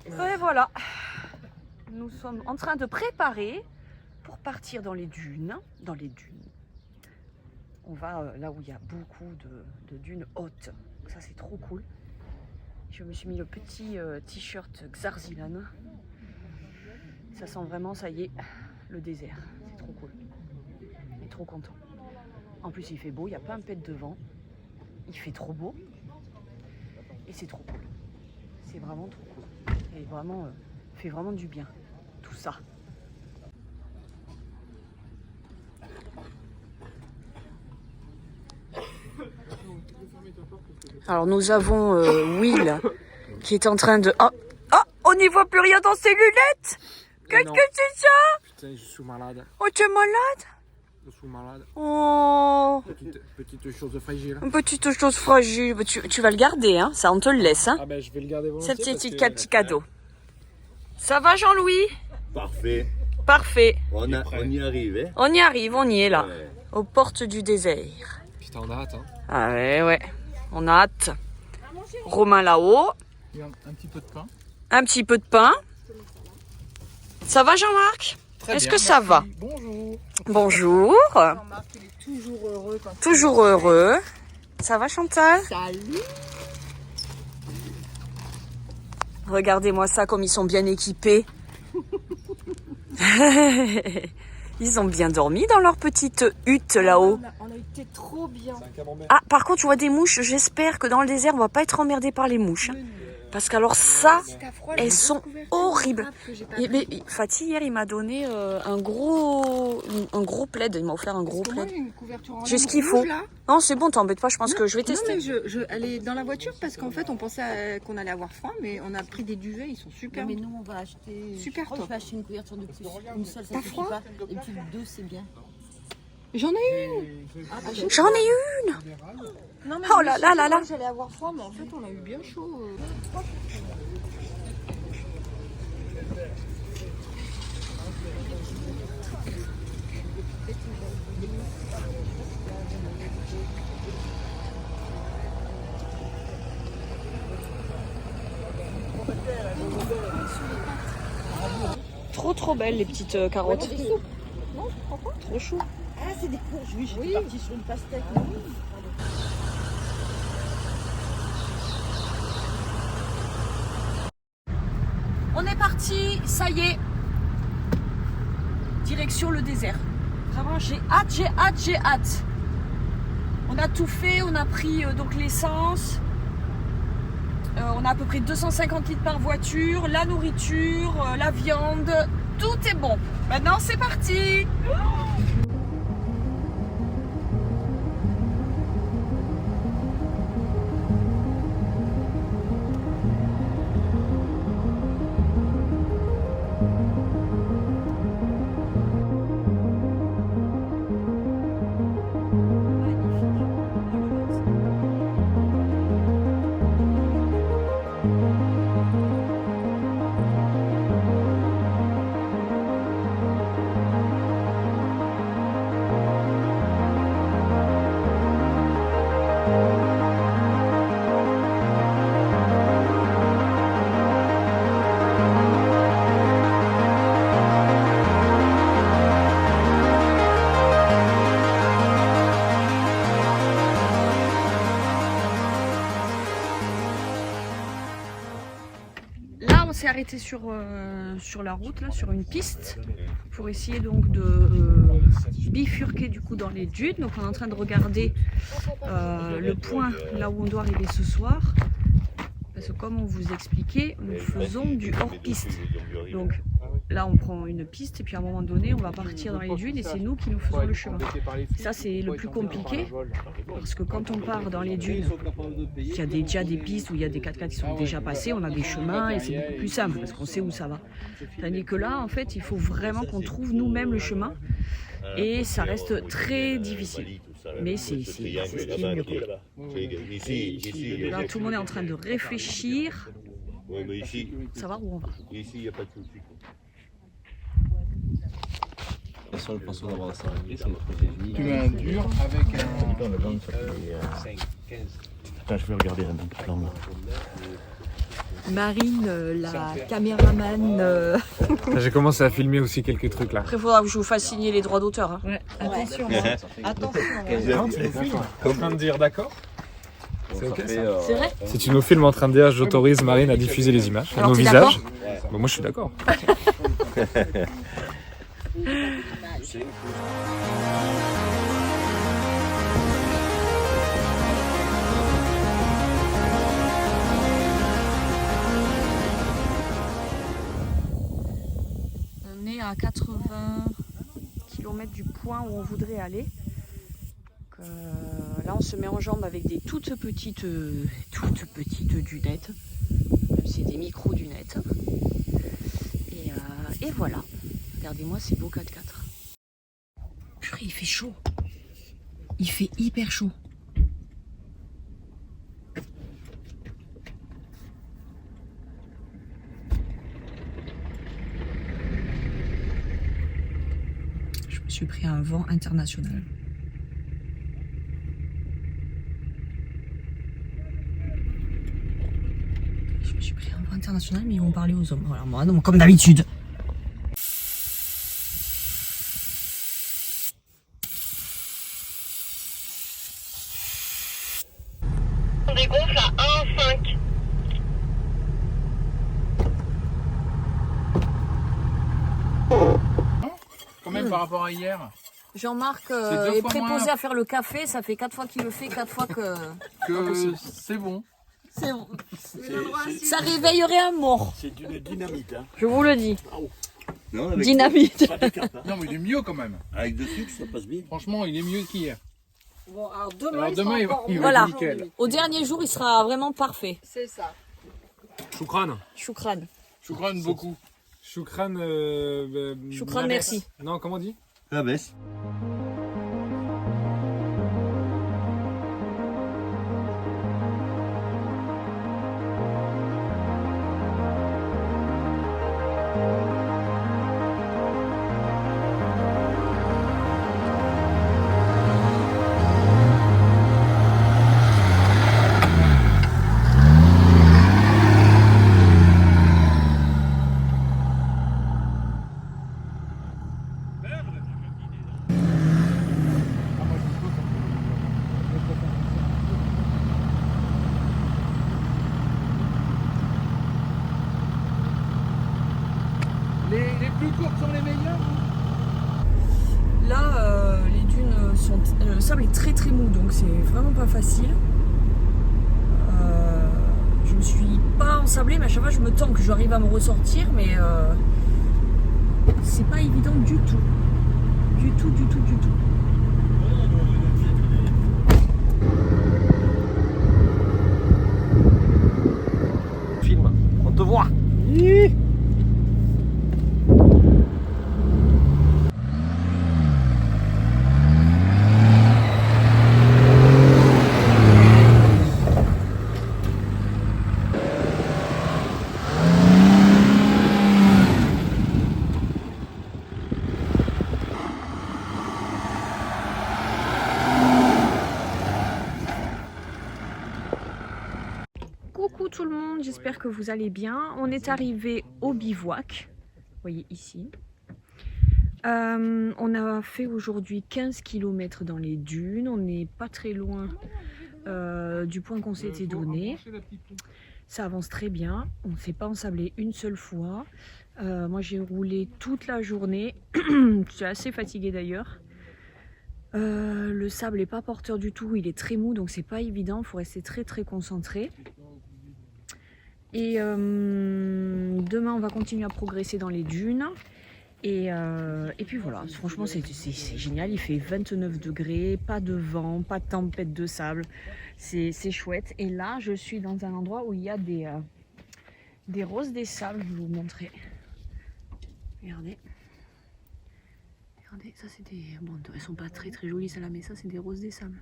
Et voilà, nous sommes en train de préparer pour partir dans les dunes. On va là où il y a beaucoup de dunes hautes. Ça c'est trop cool. Je me suis mis le petit t-shirt Xarzilan. Ça sent vraiment, ça y est, le désert. C'est trop cool. On est trop content. En plus il fait beau, il n'y a pas un pet de vent. Il fait trop beau. Et c'est trop cool. C'est vraiment trop cool. Et vraiment, fait vraiment du bien. Tout ça. Alors nous avons Will qui est en train de... Oh, on n'y voit plus rien dans ses lunettes. Qu'est-ce que c'est ça? Putain, je suis malade. Oh, tu es malade? Je suis malade. Oh, Petite chose fragile. une petite chose fragile. Tu vas le garder, hein? Ça on te le laisse. Hein? Ah ben je vais le garder volontiers. C'est petit cadeau. Ça va Jean-Louis? Parfait. Parfait. On y arrive, hein? On y arrive, on y est là. Ouais. Aux portes du désert. Putain, on a hâte, hein. Ah ouais. On a hâte. Romain là-haut. Un petit peu de pain. Un petit peu de pain. Ça va Jean-Marc? Est-ce que ça va? Bonjour. Bonjour. Jean-Marc, il est toujours heureux quand Toujours heureux. Ça va Chantal? Salut. Regardez-moi ça comme ils sont bien équipés. Ils ont bien dormi dans leur petite hutte là-haut. On a été trop bien. Ah, par contre, je vois des mouches. J'espère que dans le désert, on va pas être emmerdé par les mouches. Parce qu'alors ça, elles sont horribles. Mais Fatih, hier, il m'a donné un gros plaid. Il m'a offert un gros plaid. J'ai ce qu'il faut. Non, c'est bon, t'embête pas. Je pense que je vais tester. Non, mais elle est dans la voiture parce qu'en fait, on pensait qu'on allait avoir froid, mais on a pris des duvets, ils sont super. Mais nous, on va acheter. Super Je crois que top. je vais acheter une couverture de plus. Une seule, ça T'as suffit froid pas. Et puis deux, c'est bien. J'en ai une. J'en ai une. Non, mais Oh là là là là. j'allais avoir froid, mais en fait, on a eu bien chaud. Trop belles les petites carottes. Non, tu prends pas? Trop chou. Ah, c'est des courges, oui, j'étais partie sur une pastèque. On est parti, ça y est. Direction le désert. Vraiment, j'ai hâte. On a tout fait, on a pris donc l'essence. On a à peu près 250 litres par voiture, la nourriture, la viande, tout est bon. Maintenant, c'est parti. Là, on s'est arrêté sur la route, là, sur une piste, pour essayer donc de bifurquer du coup dans les dunes. Donc on est en train de regarder le point là où on doit arriver ce soir. Parce que comme on vous expliquait, nous faisons du hors-piste. Donc là, on prend une piste et puis à un moment donné, on va partir dans les dunes et c'est nous qui nous faisons le chemin. Ça, c'est le plus compliqué parce que quand on part dans les dunes, il y a déjà des pistes où il y a des 4x4 qui sont déjà passés, on a des chemins et c'est beaucoup plus simple parce qu'on sait où ça va. Tandis que là, en fait, il faut vraiment qu'on trouve nous-mêmes le chemin et ça reste très difficile. Mais c'est ce qui est mieux. Là, tout le monde est en train de réfléchir, savoir où on va. Ici, il n'y a pas de souci. Je pense qu'on va s'arrêter, c'est notre début. Tu mets un dur avec un. Putain, je vais regarder un plan là. Marine, la caméraman. J'ai commencé à filmer aussi quelques trucs là. Après, il faudra que je vous fasse signer les droits d'auteur. Hein. Ouais, attention. Attention. Non, tu nous filmes. T'es en train de dire d'accord? C'est ok ça. C'est vrai? Si tu nous filmes en train de dire j'autorise Marine à diffuser les images, Alors, nos t'es visages, bah, moi je suis d'accord. On est à 80 km du point où on voudrait aller. Là, on se met en jambe avec des toutes petites dunettes. C'est des micro-dunettes. Et voilà. Regardez-moi ces beaux 4x4. Purée, il fait chaud. Il fait hyper chaud. Je me suis pris un vent international. Je me suis pris un vent international, mais ils vont parler aux hommes. Voilà, moi, non, comme d'habitude. On dégonfle à 1,5. Quand même par rapport à hier. Jean-Marc deux est fois préposé moins. à faire le café, ça fait 4 fois qu'il le fait, 4 fois que... Que c'est bon. C'est bon. Ça réveillerait un mort, C'est une dynamite. Hein. je vous le dis. Non, avec Dynamite. pas de carte, hein. Non mais il est mieux quand même. Avec de sucre, ça passe bien. Franchement, il est mieux qu'hier. Bon, alors Alors demain, il va Voilà. être nickel. Au dernier jour, il sera vraiment parfait. C'est ça. Choukran. Choukran. Choukran beaucoup. Choukran. Choukran, merci. Non, comment on dit? La baisse. Les plus courtes sont les meilleures. Là, les dunes sont... le sable est très très mou, donc c'est vraiment pas facile. Je me suis pas ensablée, mais à chaque fois je me tends que j'arrive à me ressortir, mais c'est pas évident du tout. Du tout. Filme, on te voit. Coucou tout le monde, j'espère que vous allez bien. On est arrivé au bivouac, vous voyez ici. On a fait aujourd'hui 15 km dans les dunes, on n'est pas très loin du point qu'on s'était donné. Ça avance très bien, on ne s'est pas ensablé une seule fois. Moi j'ai roulé toute la journée, je suis assez fatiguée d'ailleurs. Le sable n'est pas porteur du tout, il est très mou donc c'est pas évident, il faut rester très concentré. Et demain on va continuer à progresser dans les dunes. Et puis voilà, franchement c'est génial, il fait 29 degrés, pas de vent, pas de tempête de sable, c'est chouette. Et là je suis dans un endroit où il y a des roses des sables, je vais vous montrer. Regardez. Regardez, ça c'est des... Bon, elles sont pas très jolies celles-là, mais ça c'est des roses des sables.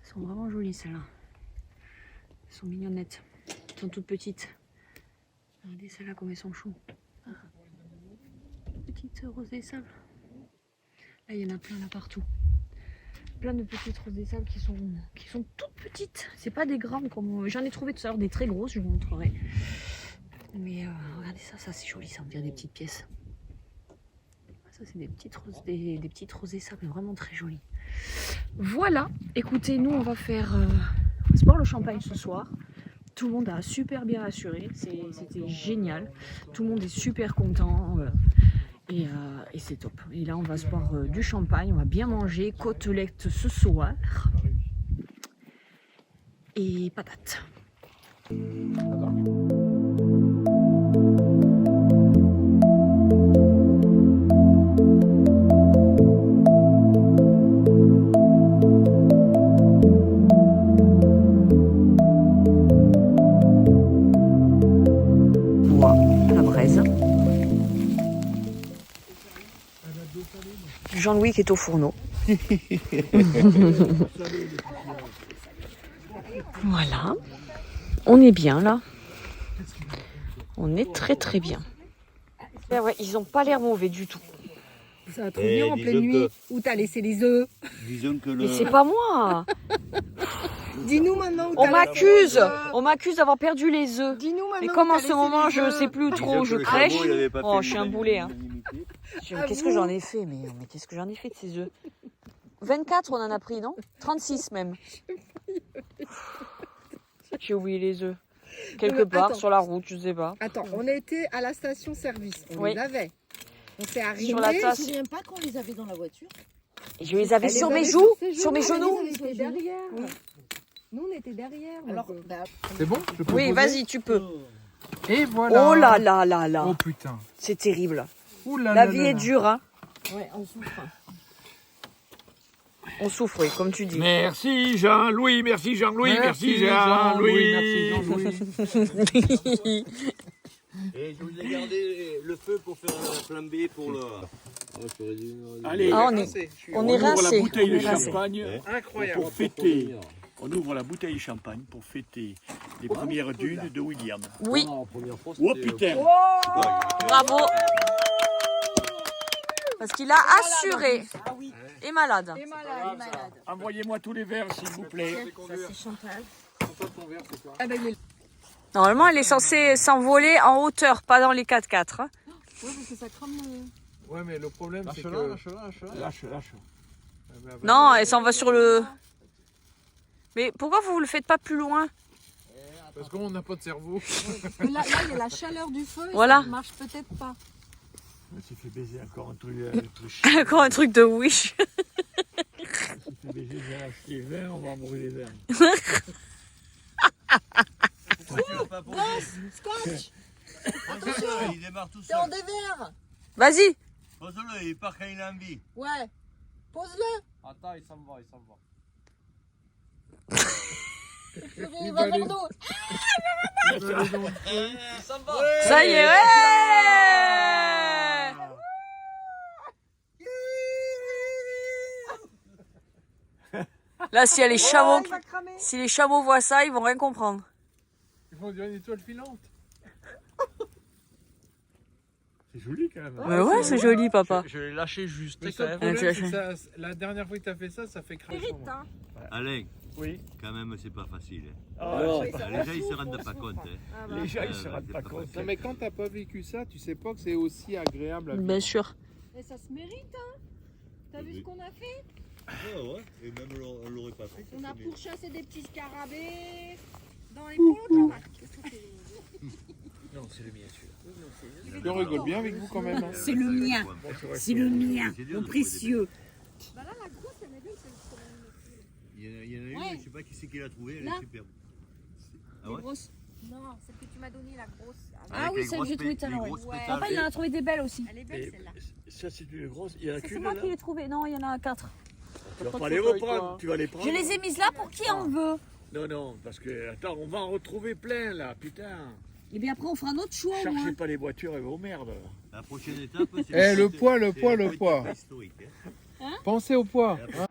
Elles sont vraiment jolies celles-là. Elles sont mignonnettes. Elles sont toutes petites. Regardez celles-là comme elles sont choues. Petites roses des sables. Là il y en a plein là partout. plein de petites roses des sables qui sont toutes petites. C'est pas des grandes comme j'en ai trouvé tout à l'heure, des très grosses, je vous montrerai. Mais regardez ça, ça c'est joli, ça on dirait des petites pièces. Ça c'est des petites roses, des petites roses des sables, vraiment très jolies. Voilà, écoutez, nous on va se boire le champagne ce soir. Tout le monde a super bien assuré, c'était génial. Tout le monde est super content et c'est top. Et là on va se boire du champagne, on va bien manger, côtelettes ce soir et patates. La braise. Jean-Louis qui est au fourneau. Voilà. On est bien là. On est très très bien. Eh ouais, ils ont pas l'air mauvais du tout. Ça va trop bien en pleine nuit où t'as laissé les œufs. Disons que Mais c'est pas moi. Dis-nous maintenant où On t'as laissé les œufs. on m'accuse d'avoir perdu les œufs. Dis-nous maintenant. Mais comme où en t'as ce laissé moment les je œufs. sais plus trop, je crèche. Oh, je suis un boulet. Hein. Qu'est-ce que j'en ai fait mais qu'est-ce que j'en ai fait de ces œufs? 24 on en a pris, non? 36 même. J'ai oublié les œufs. Quelque part attends. sur la route, je sais pas. Attends, on a été à la station-service. On Oui. les avait. On s'est arrivé. Sur la Je tasse. me souviens pas qu'on les avait dans la voiture. Et je les avais Elle les sur mes avait joues, ses sur mes genoux. On était derrière. Nous, on était derrière. Alors, donc, bah, C'est bon? Je peux Oui, poser vas-y, tu peux. Et voilà. Oh là là là là. Oh putain. C'est terrible. Ouh là La là vie là est là. dure, hein. ouais, on souffre. On souffre, oui, comme tu dis. Merci Jean-Louis, merci Jean-Louis, merci Jean-Louis. Jean-Louis. Merci Jean-Louis. Et je vous ai gardé le feu pour faire la flambée pour le... Allez, Ah, on est ouvre rincé. la bouteille de on est rincé. champagne pour fêter. On ouvre la bouteille de champagne pour fêter les premières dunes de William. Oui, Non, première fois, Oh c'était- putain, bravo. Parce qu'il a assuré. Ah oui, Et malade. t'es malade, malade. envoyez-moi tous les verres s'il vous plaît. Ça, c'est Chantal. Ah ben, il est... Normalement, elle est censée s'envoler en hauteur, pas dans les 4x4. Hein. Ouais, parce que ça crame. Ouais, mais le problème, c'est que... Lâche. Non, elle s'en va sur le... Mais pourquoi vous le faites pas plus loin? Parce qu'on n'a pas de cerveau. Là, il y a la chaleur du feu. Et Voilà. Ça marche peut-être pas. Je me suis fait baiser encore un truc. Encore un truc de wish. Je me suis fait baiser, j'ai acheté 20, on va en brûler 20. Scotch, Il démarre tout t'es en seul. dévers. Vas-y. Pose-le, il part quand il a envie. Ouais, pose-le. Attends, il s'en va. Il va vers nous. Ça y est, ouais. Là, si les chameaux voient ça, ils vont rien comprendre. Ils font dire une étoile filante. C'est joli quand même. Mais ouais, c'est joli, papa. Je l'ai lâché juste Le quand seul même. tu problème, l'as c'est que la dernière fois que tu as fait ça, ça fait cracher. Alain, Oui. quand même, c'est pas facile. Ah, Alors, Les gens, ils se rendent pas compte. les gens ils se Ouais, rendent c'est pas pas compte. Non, mais quand t'as pas vécu ça, tu sais pas que c'est aussi agréable à vivre. Bien sûr. Et ça se mérite, hein. T'as vu ce qu'on a fait? Ouais, et même on l'aurait pas fait. On a pourchassé des petits scarabées dans les pots de tomate. Non, c'est le mien celui-là. Je rigole bien avec vous quand même. Hein. C'est le mien. C'est le mien, mon précieux. Bah là, la grosse, elle est belle, c'est le problème. Il y en a une, Ouais. je sais pas qui c'est qui l'a trouvée, elle Là. est superbe. Ah Les ouais? grosses. Non, celle que tu m'as donnée, la grosse. Ah oui, celle que j'ai trouvée tout à l'heure, ouais. Ouais. Papa, il en a trouvé des belles aussi. Elle est belle, Et celle-là. ça c'est une grosse, il y en a C'est qu'une moi là. qui l'ai trouvé. Non, il y en a 4. Tu vas pas pas de les photo avec reprendre, toi. tu vas les prendre. Je les ai mises là pour qui en veut. Non, parce que, attends, on va en retrouver plein là, putain. Et bien après, on fera notre choix au moins. Cherchez pas les voitures et vos merdes. La prochaine étape, c'est... Eh, le poids, le c'est poids, la le politique poids. préhistorique, hein. Pensez au poids. Hein.